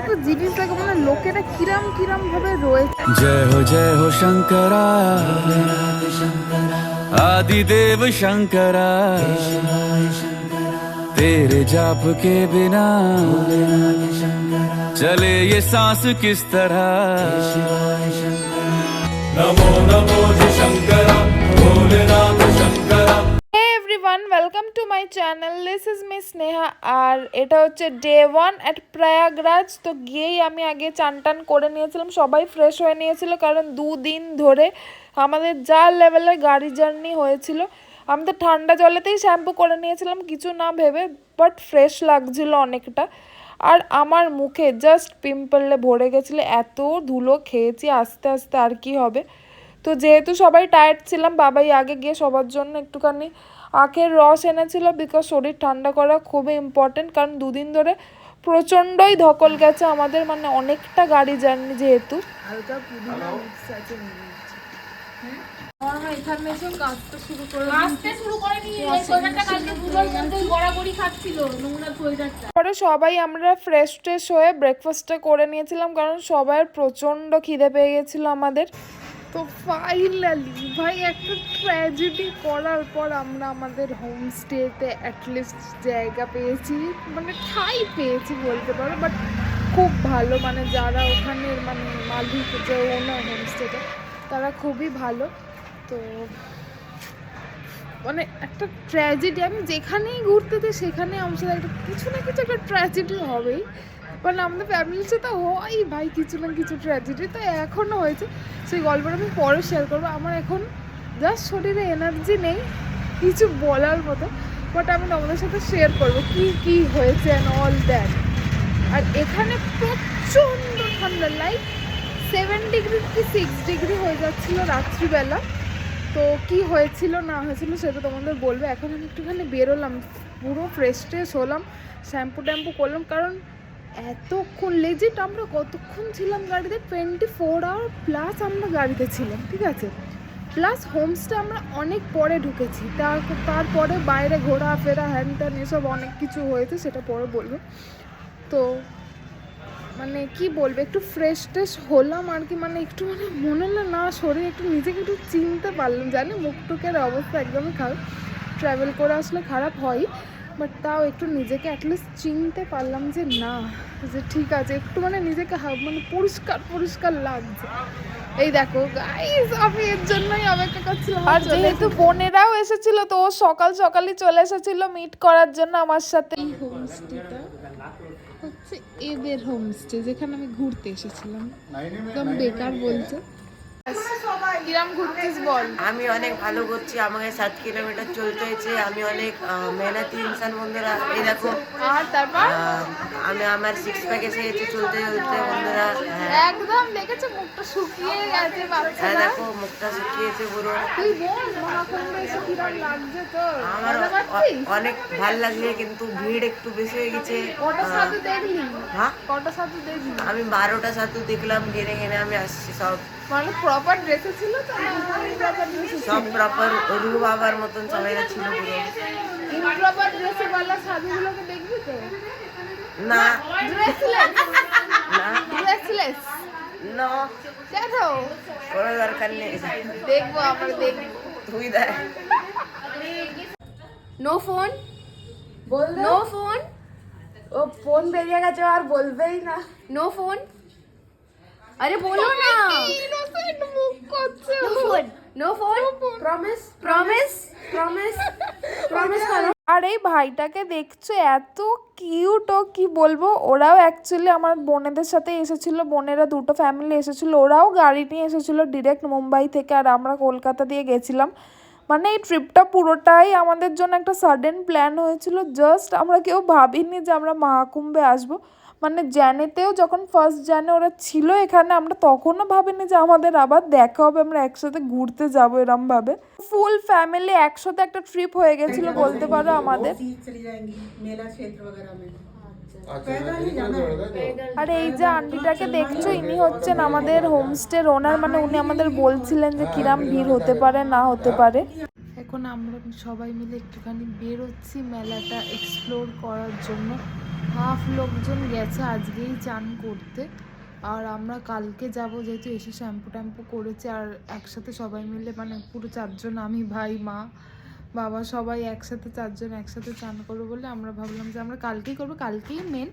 একটা জিনিস দেখে মানে লোকেরা কিরাম কিরাম ভাবে রয়েছে। जय हो शंकरा आदिदेव शंकरा तेरे जाप के बिना चले ये सांस किस तरह Namo Namo Shankara Bholenath Shankara. Hey everyone, welcome to my channel. This is Miss Neha আর এটা হচ্ছে ডে 1 at প্রয়াগরাজ। তো গিয়েই আমি আগে চান টান করে নিয়েছিলাম, সবাই ফ্রেশ হয়ে নিয়েছিল, কারণ দুদিন ধরে আমাদের যা লেভেলের গাড়ি জার্নি হয়েছিল। আমি তো ঠান্ডা জলেতেই শ্যাম্পু করে নিয়েছিলাম কিছু না ভেবে, বাট ফ্রেশ লাগছিল অনেকটা। আর আমার মুখে জাস্ট পিম্পলে ভরে গেছিলো, এত ধুলো খেয়েছি, আস্তে আস্তে আর কি হবে। তো যেহেতু সবাই টায়ার্ড ছিলাম, বাবাই আগে গিয়ে সবার জন্য একটুখানি আখের রস এনেছিল, বিকজ শরীর ঠান্ডা করা খুবই ইম্পর্টেন্ট, কারণ দুদিন ধরে প্রচণ্ডই ধকল গেছে আমাদের, মানে অনেকটা গাড়ি জার্নি যেহেতু। পরে সবাই আমরা ফ্রেশ ট্রেশ হয়ে ব্রেকফাস্টটা করে নিয়েছিলাম, কারণ সবার প্রচণ্ড খিদে পেয়ে গেছিল আমাদের। তো ফাইনালি ভাই একটা ট্র্যাজেডি করার পর আমরা আমাদের হোমস্টেতে অ্যাটলিস্ট জায়গা পেয়েছি, মানে ঠাঁই পেয়েছি বলতে পারো। বাট খুব ভালো, মানে যারা ওখানের মানে মালিক, যে ওনার হোমস্টেটা, তারা খুবই ভালো। তো মানে একটা ট্র্যাজেডি, আমি যেখানেই ঘুরতে যাই সেখানে আমার সাথে একটা কিছু না কিছু একটা ট্র্যাজেডি হবেই, মানে আমাদের ফ্যামিলির সাথে হয় ভাই কিছু না কিছু ট্র্যাজেডি। তো এখনও হয়েছে, সেই গল্পটা আমি পরে শেয়ার করবো। আমার এখন জাস্ট শরীরে এনার্জি নেই কিছু বলার মতো, বাট আমি তোমাদের সাথে শেয়ার করবো কি কি হয়েছে অ্যান্ড অল দ্যাট। আর এখানে প্রচণ্ড ঠান্ডা, লাইক 7 ডিগ্রি কি 6 ডিগ্রি হয়ে যাচ্ছিলো রাত্রিবেলা। তো কি হয়েছিল না হয়েছিল সেটা তোমাদের বলবো। এখন আমি একটুখানি বেরোলাম, পুরো ফ্রেশ ট্রেশ হলাম, শ্যাম্পু ট্যাম্পু করলাম, কারণ এতক্ষণ লেজিট আমরা কতক্ষণ ছিলাম গাড়িতে, 24 আওয়ার প্লাস আমরা গাড়িতে ছিলাম, ঠিক আছে। প্লাস হোমস্টে আমরা অনেক পরে ঢুকেছি, তারপরে বাইরে ঘোরাফেরা হ্যান ত্যান এসব অনেক কিছু হয়েছে, সেটা পরে বলবো। তো মানে কি বলবো, একটু ফ্রেশ ট্রেশ হলাম আর কি, মানে একটু মানে মনে হলো না শরীর, একটু নিজেকে একটু চিনতে পারলাম। জানি মুখটুকের অবস্থা একদমই খারাপ, ট্রাভেল করে আসলে খারাপ হয়, বাট তাও একটু নিজেকে অ্যাটলিস্ট চিনতে পারলাম যে না, যে ঠিক আছে, একটু মানে নিজেকে মানে পরিষ্কার পরিষ্কার লাগছে। এই দেখো গাইস, আমি এর জন্যই অপেক্ষা করছিলাম। আর যেহেতু বোনেরাও এসেছিল, তো ও সকাল সকালই চলে এসেছিল মিট করার জন্য আমার সাথে। এই হোমস্টেটা হচ্ছে এদের হোমস্টে, যেখানে আমি ঘুরতে এসেছিলাম। একদম বেকার বলছে। কিরাম ঘুরছিস বল? আমি অনেক ভালো ঘুরছি, আমাকে 7 কিলোমিটার চলতে হয়েছে। আমি অনেক মেহনতি ইনসান বন্ধুরা। এই দেখো, আর তারপর আমি আমার 6 প্যাক এসে গেছে চলতে চলতে বন্ধুরা। একদম দেখেছো মুখটা শুকিয়ে গেছে বাচ্চাটা। হ্যাঁ দেখো, মুখটা শুকিয়েছে পুরো। তুই বল মহাকুম্ভে এসে কিরাম লাগছে তোর? আমার অনেক ভালো লাগছে, কিন্তু ভিড় একটু বেশি হয়ে গেছে। কটা সাধু দেখলি? হ্যাঁ, কটা সাধু দেখলি? আমি 12টা সাধু দেখলাম, ঘেনে ঘেনে আমি আসছি। সব মানে প্রপার ড্রেসে ছিল তো? প্রপার ড্রেসে সব প্রপার রু বাবার মতন সবাই ছিল পুরো। ইমপ্রপার ড্রেসে वाला সাধুগুলোকে দেখবি তো? না, ড্রেসলেস না, ড্রেসলেস না, দেখো, কোনো দরকার নেই। দেখবো আমরা, দেখবো। তুই দেখ। নো ফোন, বল নো ফোন, ও ফোন বেরিয়ে গেছে আর বলবেই না। নো ফোন, আরে বলো না। ইনোসেন্ট মুখ করছে। No phone, no phone, promise, promise, promise, promise করো। আর এই ভাইটাকে দেখছো, এত কিউট, ও কি বলবো। ওরাও অ্যাকচুয়ালি আমার বোনেদের সাথে এসেছিলো, বোনেরা দুটো ফ্যামিলি এসেছিলো, ওরাও গাড়ি নিয়ে এসেছিলো ডিরেক্ট মুম্বাই থেকে, আর আমরা কলকাতা দিয়ে গেছিলাম। মানে এই ট্রিপটা পুরোটাই আমাদের জন্য একটা সাডেন প্ল্যান হয়েছিল, জাস্ট আমরা কেউ ভাবিনি যে আমরা মহাকুম্ভে আসবো। মানে জানেতেও যখন ফার্স্ট জানে ওরা ছিল এখানে, আমরা তখনও ভাবিনি যে আমাদের আবার দেখা হবে, আমরা একসাথে ঘুরতে যাবো এরমভাবে। ফুল ফ্যামিলি একসাথে একটা ট্রিপ হয়ে গেছিলো বলতে পারো আমাদের। আর এই যে আন্টিটাকে দেখছো, ইনি হচ্ছেন আমাদের হোমস্টের ওনার, মানে উনি আমাদের বলছিলেন যে কিরাম ভিড় হতে পারে না হতে পারে। এখন এখন আমরা সবাই মিলে একটুখানি বেরোচ্ছি মেলাটা এক্সপ্লোর করার জন্য। হাফ লোকজন গেছে আজকেই চান করতে, আর আমরা কালকে যাব, যেহেতু এসে শ্যাম্পু ট্যাম্পু করেছে। আর একসাথে সবাই মিলে মানে পুরো 4 জন, আমি, ভাই, মা, বাবা সবাই একসাথে 4 জন একসাথে চান করবো বলে আমরা ভাবলাম যে আমরা কালকেই করবো, কালকেই মেন।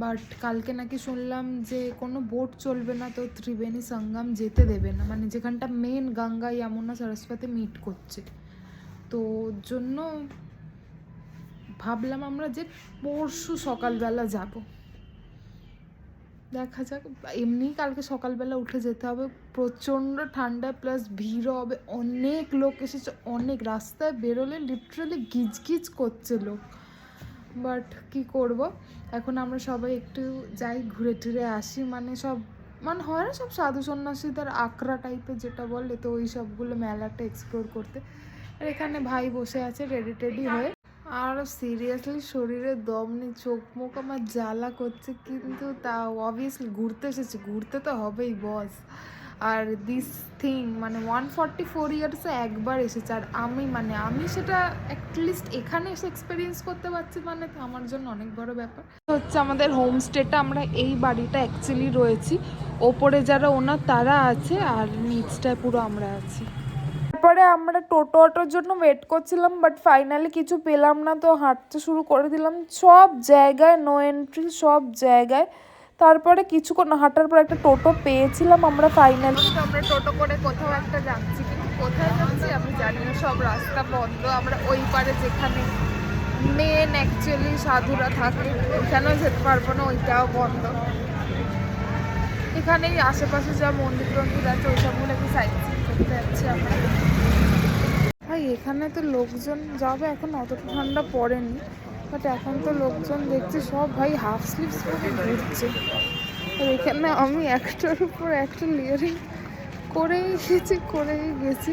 বাট কালকে নাকি শুনলাম যে কোনো বোট চলবে না, তো ত্রিবেণী সঙ্গম যেতে দেবে না, মানে যেখানটা মেন গঙ্গা যমুনা সরস্বতী মিট করছে। তো ওর জন্য ভাবলাম আমরা যে পরশু সকালবেলা যাব, দেখা যাক। এমনি কালকে সকালবেলা উঠে যেতে হবে, প্রচণ্ড ঠান্ডা প্লাস ভিড়ও হবে, অনেক লোক এসেছে, অনেক। রাস্তায় বেরোলে লিটারালি গিজগিজ করছে লোক। বাট কি করব, এখন আমরা সবাই একটু যাই, ঘুরে টুরে আসি। মানে সব মানে হয় না, সব সাধু সন্ন্যাসীদের আখড়া টাইপের যেটা বলে, তো ওই সবগুলো মেলাটা এক্সপ্লোর করতে। আর এখানে ভাই বসে আছে রেডি টেডি হয়ে। আর সিরিয়াসলি শরীরে দম নেই, চোখ মুখ আমার জ্বালা করছে, কিন্তু তাও অবভিয়াসলি ঘুরতে এসেছি, ঘুরতে তো হবেই বস। আর দিস থিং মানে 144 ইয়ার্সে একবার এসেছে, আর আমি সেটা অ্যাটলিস্ট এখানে এসে এক্সপিরিয়েন্স করতে পারছি, মানে আমার জন্য অনেক বড় ব্যাপার। হচ্ছে আমাদের হোমস্টেটা, আমরা এই বাড়িটা অ্যাকচুয়ালি রয়েছি, ওপরে যারা ওনার তারা আছে, আর নিচটায় পুরো আমরা আছি। তারপরে আমরা টোটো অটোর জন্য ওয়েট করছিলাম, বাট ফাইনালি কিছু পেলাম না, তো হাঁটতে শুরু করে দিলাম। সব জায়গায় নো এন্ট্রি, সব জায়গায়। তারপরে কিছুক্ষণ হাঁটার পর একটা টোটো পেয়েছিলাম আমরা ফাইনালি। আমরা টোটো করে কোথাও একটা যাচ্ছি, কিন্তু কোথায় যাচ্ছি আমি জানি না, সব রাস্তা বন্ধ। আমরা ওই পারে যেখানে মেন অ্যাকচুয়ালি সাধুরা থাকে ওইখানেও যেতে পারবো না, ওইটাও বন্ধ। এখানেই আশেপাশে যা মন্দির টন্দির আছে ওই সবগুলো কি সাইড করতে যাচ্ছি আমরা। ভাই এখানে তো লোকজন যাবে, এখন অতটা ঠান্ডা পড়েনি, বাট এখন তো লোকজন দেখছি সব ভাই হাফ স্লিভস পরে ঘুরছে। আর এখানে আমি একটার উপর একটা লেয়ারিং করেই গেছি।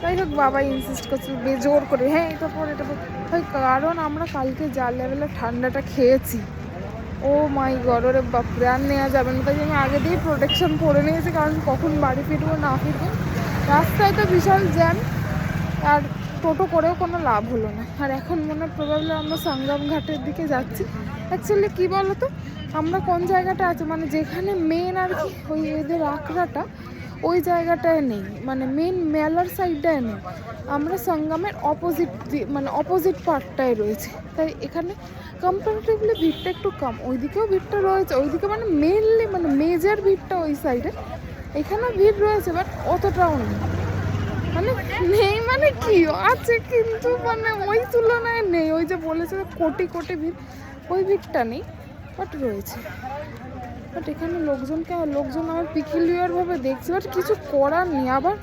যাই হোক, বাবা ইনসিস্ট করছিল বেজোর করে, হ্যাঁ এটা পর এটা পর। ভাই কারণ আমরা কালকে যা লেভেলে ঠান্ডাটা খেয়েছি, ও মাই গড, ওরে বাপরে আর নেওয়া যাবে না। তাই আমি আগে দিয়ে প্রোটেকশন পরে নিয়েছি, কারণ কখন বাড়ি ফিরবো না ফিরবো। রাস্তায় তো বিশাল জ্যাম, আর টোটো করেও কোনো লাভ হলো না। আর এখন মনে প্রবাবলি আমরা সঙ্গম ঘাটের দিকে যাচ্ছি। অ্যাকচুয়ালি কী বলো তো, আমরা কোন জায়গাটা আছে মানে যেখানে মেন আর কি ওই এদের আখড়াটা, ওই জায়গাটায় নেই, মানে মেন মেলার সাইডটায় নেই। আমরা সঙ্গমের অপোজিট পার্টটায় রয়েছে, তাই এখানে কম্পারেটিভলি ভিড়টা একটু কম। ওইদিকেও ভিড়টা রয়েছে, ওইদিকে মানে মেনলি মানে মেজর ভিড়টা ওই সাইডে, এখানেও ভিড় রয়েছে, বাট অতটাও নেই। মানে নেই মানে কি আছে, কিন্তু মানে ওই তুলনায় নেই। ওই যে বলেছে কোটি কোটি ভিড়, ওই ভিড়টা নেই, বাট রয়েছে। বাট এখানে লোকজন আমার পিকুলিয়ারভাবে দেখছি, বাট কিছু করার নেই। আবার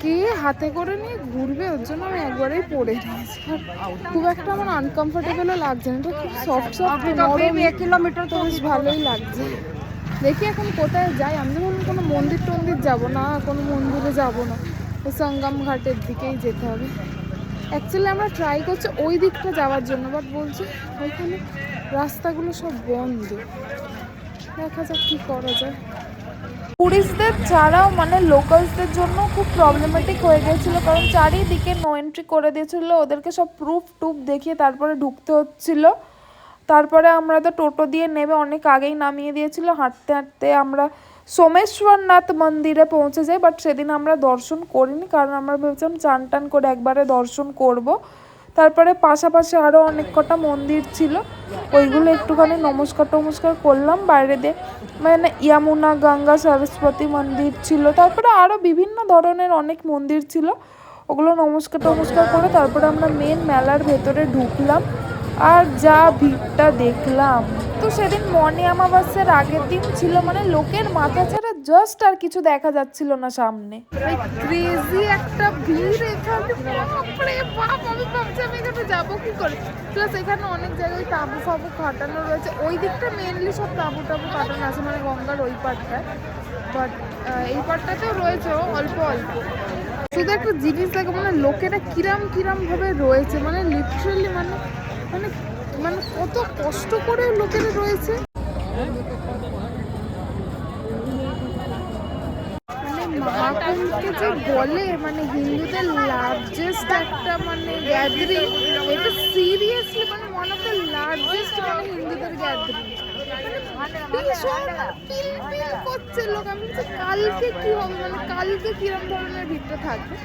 কে হাতে করে নিয়ে ঘুরবে, ওর জন্য আমি একবারেই পরে নিয়েছি। আর খুব একটা আমার আনকমফোর্টেবলও লাগছে না, এটা খুব সফট নরম, 1 কিলোমিটার তো বেশ ভালোই লাগছে। দেখি এখন কোথায় যাই। আমি বললাম কোনো মন্দির টন্দির যাবো না, কোনো মন্দিরে যাবো না, ওই সঙ্গম ঘাটের দিকেই যেতে হবে। অ্যাকচুয়ালি আমরা ট্রাই করছি ওই দিকটা যাওয়ার জন্য, বাট বলছি ওইখানে রাস্তাগুলো সব বন্ধ। দেখা যাক কী করা যায়। টুরিস্টদের ছাড়াও মানে লোকালসদের জন্য খুব প্রবলেমেটিক হয়ে গেছিলো, কারণ চারিদিকে নো এন্ট্রি করে দিয়েছিল, ওদেরকে সব প্রুফ টুপ দেখিয়ে তারপরে ঢুকতে হচ্ছিলো। তারপরে আমরা তো টোটো দিয়ে নেবে অনেক আগেই নামিয়ে দিয়েছিল। হাঁটতে হাঁটতে আমরা সোমেশ্বরনাথ মন্দিরে পৌঁছে যাই, বাট সেদিন আমরা দর্শন করিনি, কারণ আমরা ভেবেছিলাম চান টান করে একবারে দর্শন করব। তারপরে পাশাপাশি আরও অনেক কটা মন্দির ছিল, ওইগুলো একটুখানি নমস্কার করলাম বাইরে দিয়ে। মানে যমুনা গঙ্গা সরস্বতী মন্দির ছিল, তারপরে আরও বিভিন্ন ধরনের অনেক মন্দির ছিল, ওগুলো নমস্কার করে তারপরে আমরা মেন মেলার ভেতরে ঢুকলাম। আর যা ভিড়টা দেখলাম, তো সেদিন মনে অমাবস্যার আগের দিন ছিল, মানে লোকের মাথা ছাড়া জাস্ট আর কিছু দেখা যাচ্ছিল না সামনে। ক্রেজি একটা ভিড় এখানে, বাপরে বাপ, আমি ভাবছি আমি এখানে যাবো কি করে। প্লাস এখানে অনেক জায়গায় তাঁবু ফাবু কাটানো রয়েছে, ওই দিকটা মেনলি সব তাঁবু কাটানো আছে, মানে গঙ্গার ওই পাটটায়। বাট এই পাটটাতেও রয়েছে অল্প শুধু একটা জিনিস দেখে মানে লোকেরা কিরাম ভাবে রয়েছে, মানে লিটারালি মানে কত কষ্ট করে লোকেরা রয়েছে। মানে মহাকুম্ভ এটাকে যে বলে মানে হিন্দুদের লার্জেস্ট একটা মানে গ্যাদারিং, এটা সিরিয়াসলি মানে ওয়ান অফ দ্য লার্জেস্ট মানে হিন্দুদের গ্যাদারিং। ভীষণ পিলপিল করছে লোক। আমি বলছি কালকে কি হবে, মানে কালকে কিরম ধরনের ভিড়টা থাকবে।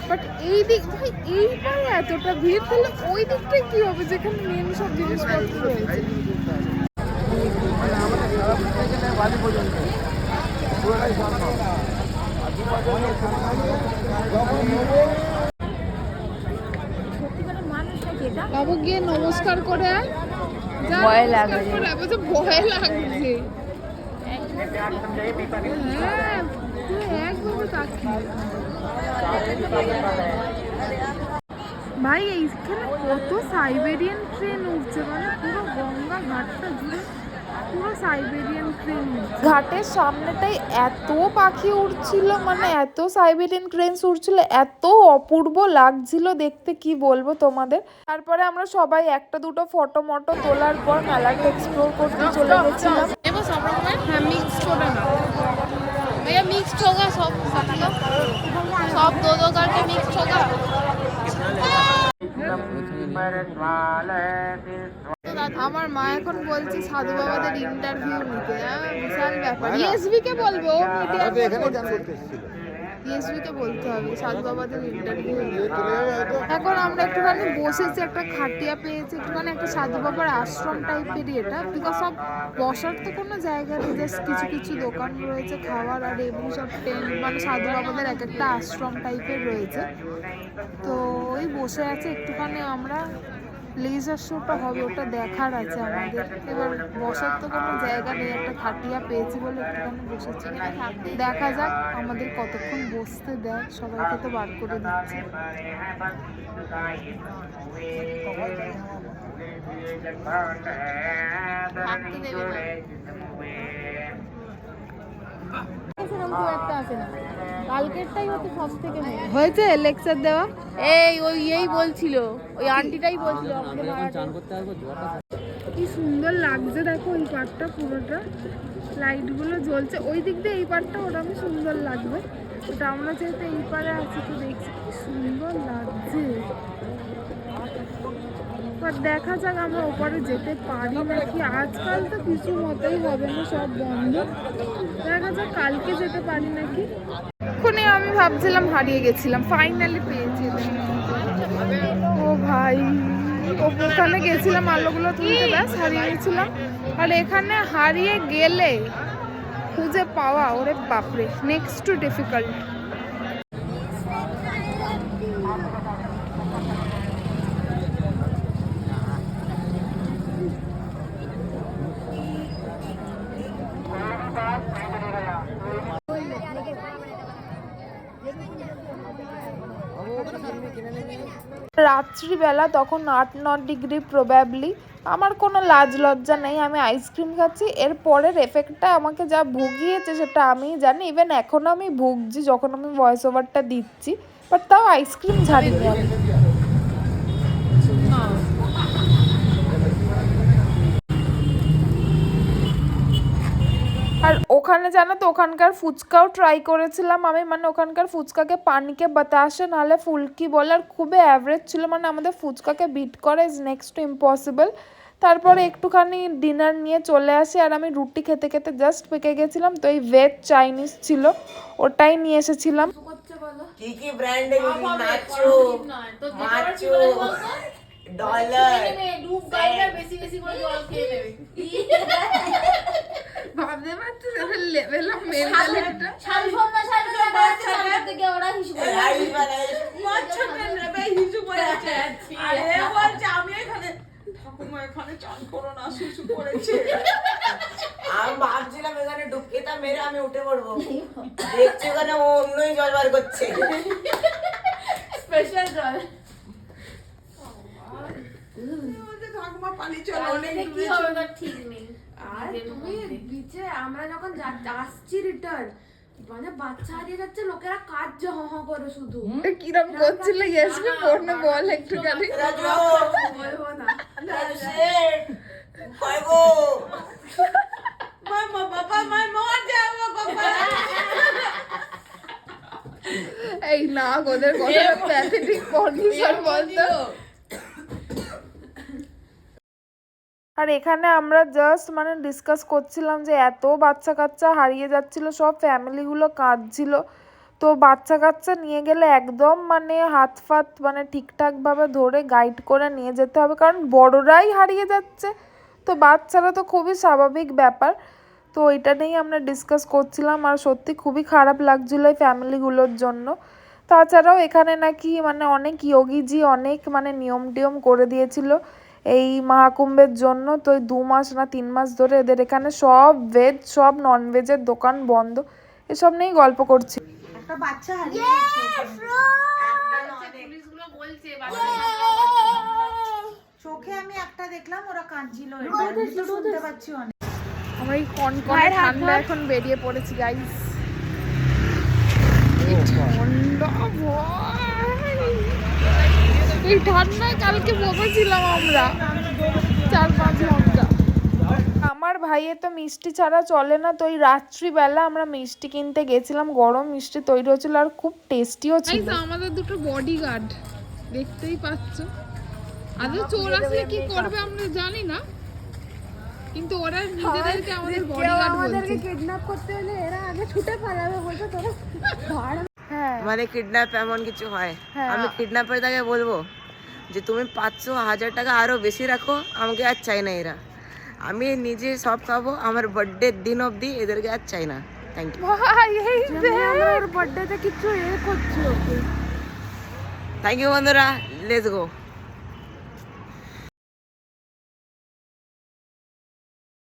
বাট এই দিক ভাই এইবারে এতটা ভিড়, তাহলে ওই দিকটাই কি হবে যেখানে মেন সব জিনিসপত্র রয়েছে। বাবু গিয়ে নমস্কার করে আয়। ভয় লাগছে, ভয় লাগছে। হ্যাঁ তুই একভাবে তাকিয়ে ভাই এইখানে কত সাইবেরিয়ান ট্রেন উঠছে, মানে পুরো গঙ্গা ঘাটটা জুড়ে পুরো সাইবেরিয়ান ট্রেন। ঘাটের সামনেটাই এত পাখি উড়ছিল, মানে এত সাইবেরিয়ান ট্রেনস উড়ছিল, এত অপূর্ব লাগছিল দেখতে, কি বলবো তোমাদের। তারপরে আমরা সবাই একটা দুটো ফটো মটো তোলার পর মেলাটা এক্সপ্লোর করতে চলে গেছিলাম। হ্যাঁ মিক্স করে না भैया, मिक्स्ड होगा सब, सब दो करके मिक्स्ड होगा। আমার মা এখন বলছে সাধু বাবাদের ইন্টারভিউ নিতে, বিশাল ব্যাপার। ইএসবি কে বলবে, ও ইএসবি কে বলতে হবে সাধু বাবাদের ইন্টারভিউ। এখন আমরা একটুখানি বসেছি, একটা খাটিয়া পেয়েছি, একটুখানি একটা সাধু বাবার আশ্রম টাইপেরই এটা, বিকজ সব বসার তো কোনো জায়গা নেই, জাস্ট কিছু কিছু দোকান রয়েছে খাওয়ার, আর এমনি সব টেন্ট, মানে সাধু বাবাদের এক একটা আশ্রম টাইপের রয়েছে। তো ওই বসে আছে একটুখানি আমরা, লেজার শোটা হবে ওটা দেখার আছে আমাদের। এবার বসার তো কোনো জায়গা নেই, একটা খাটিয়া পেয়েছি বলে একটুখানি বসেছি। দেখা যাক আমাদের কতক্ষণ বসতে দেয়, সবাইকে তো বার করে দিচ্ছে। হয়েছে লেকচার দেওয়া, এই বলছিল, ওই আন্টিটাই বলছিল কি সুন্দর লাগছে। দেখো ওই পার্টটা পুরোটা লাইট গুলো জ্বলছে, ওই দিক দিয়ে এই পার্টটা ওরকম সুন্দর লাগবে। ওটা আমরা যেহেতু এই পারে আছি তো দেখছি কি সুন্দর লাগছে। দেখা যাক আমরা ওপারে যেতে পারি নাকি। আজকাল তো কিছু মতেই হবে না, সব বন্ধ। দেখা যাক কালকে যেতে পারি নাকি। এক্ষুনি আমি ভাবছিলাম হারিয়ে গেছিলাম, ফাইনালি পেয়েছি। ও ভাই, ওখানে গেছিলাম আলোগুলো তুলতে, ব্যাস হারিয়ে গেছিলাম। আর এখানে হারিয়ে গেলে খুঁজে পাওয়া, ওরে বাপরে, নেক্সট টু ডিফিকাল্ট। রাত্রিবেলা তখন 8-9 ডিগ্রি প্রবাবলি। আমার কোনো লাজ লজ্জা নেই, আমি আইসক্রিম খাচ্ছি। এর পরের এফেক্টটা আমাকে যা ভুগিয়েছে সেটা আমিই জানি। ইভেন এখনও আমি ভুগছি যখন আমি ভয়েস ওভারটা দিচ্ছি, বাট তাও আইসক্রিম ছাড়িনি আমি। আর ওখানে জানো তো ওখানকার ফুচকাও ট্রাই করেছিলাম আমি, মানে ওখানকার ফুচকাকে পানিকে বাতাসে নাহলে ফুলকি বলে, আর খুবই অ্যাভারেজ ছিল, মানে আমাদের ফুচকাকে বিট করে ইজ নেক্সট টু ইম্পসিবল। তারপরে একটুখানি ডিনার নিয়ে চলে আসি, আর আমি রুটি খেতে খেতে জাস্ট পেকে গেছিলাম, তো এই ভেজ চাইনিজ ছিল ওটাই নিয়ে এসেছিলাম। কি কি ব্র্যান্ডের নাচো মাচো ডলার ডুব গাইডার বেশি বেশি করে জল খেয়ে নেবে। ভাবতে পারছিস এর লেভেল অফ মেন্টালিটিটা। শালফোন না শালফোন বাচ্চা থেকে ওরা হিসু করে বাচ্চা নেবে হিসু করে আছে। আরে বলছে আমি এখানে ঠাকুমা এখানে চান করো না, শুশু করেছে। আমি ভাবছিলাম এখানে ডুবকিটা মেরে আমি উঠে পড়বো, দেখছি ওখানে ও অন্যই জল বার করছে, স্পেশাল জল। ঠাকুমা পানি চলো অনেক কি হবে না ঠিক নেই। আর তুমি বিচে আমরা যখন আসছি রিটার্ন, মানে বাচ্চা হারিয়ে যাচ্ছে, লোকেরা কাজ হ হ করে শুধু। কিরম করছিল ইয়েসবি পড়নে বল একটু খালি বলবো না কইবো মামা বাবা মাই মর যাবো বাবা। এই না ওদের কথা প্যাথেটিক কন্ডিশন বলতো। আর এখানে আমরা জাস্ট মানে ডিসকাস করছিলাম যে এত বাচ্চা কাচ্চা হারিয়ে যাচ্ছিল, সব ফ্যামিলিগুলো কাঁদছিল। তো বাচ্চা কাচ্চা নিয়ে গেলে একদম মানে হাত ফাত মানে ঠিকঠাকভাবে ধরে গাইড করে নিয়ে যেতে হবে, কারণ বড়রাই হারিয়ে যাচ্ছে, তো বাচ্চারা তো খুবই স্বাভাবিক ব্যাপার। তো এটা নিয়েই আমরা ডিসকাস করছিলাম, আর সত্যি খুবই খারাপ লাগছিলো এই ফ্যামিলিগুলোর জন্য। তাছাড়াও এখানে নাকি মানে অনেক যোগীজি অনেক মানে নিয়ম টিয়ম করে দিয়েছিল এই মহাকুম্ভের জন্য। তো 2 মাস না 3 মাস ধরে এদের এখানে সব ভেজ সব নন ভেজের দোকান বন্ধ, এসব নিয়েই গল্প করছি। একটা বাচ্চা হারিয়ে গেছে চোখে, আমি একটা দেখলাম ওরা কাঁদছিল, এটা শুনতে পাচ্ছি অনেক। আমরা এই কনকনে ঠান্ডা এখন বেরিয়ে পড়েছি গাইস। এই ঠান্ডায় কালকে বসেছিলাম আমরা 4-5 ঘন্টা। আমার ভাইয়ের তো মিষ্টি ছাড়া চলে না, তো এই রাত্রিবেলা আমরা মিষ্টি কিনতে গেছিলাম, গরম মিষ্টি তৈরি হচ্ছিল আর খুব টেস্টিও ছিল। আমাদের দুটো বডিগার্ড দেখতেই পাচ্ছ, আদৌ চোর আসলে কি করবে আমরা জানি না, কিন্তু ওরা নিজেদেরকে আমাদের বডিগার্ড বলছে। আমাদেরকে কিডন্যাপ করতে হলে এরা আগে ছুটে পালাবে বলতো তোরা ভাড়। হ্যাঁ মানে কিডন্যাপ এমন কিছু হয়, আমি কিডন্যাপার তাকে বলবো যে তুমি 500-1000 টাকা আরো বেশি রাখো, আমাকে আর চাই না এরা, আমি নিজে সব খাবো, আমার বার্থডে দিন অবধি এদেরকে আর চাই না। থ্যাংক ইউ ভাই এই বার্থডেতে কিছু এ করছি ওকে। থ্যাংক ইউ বন্ধুরা, লেটস গো।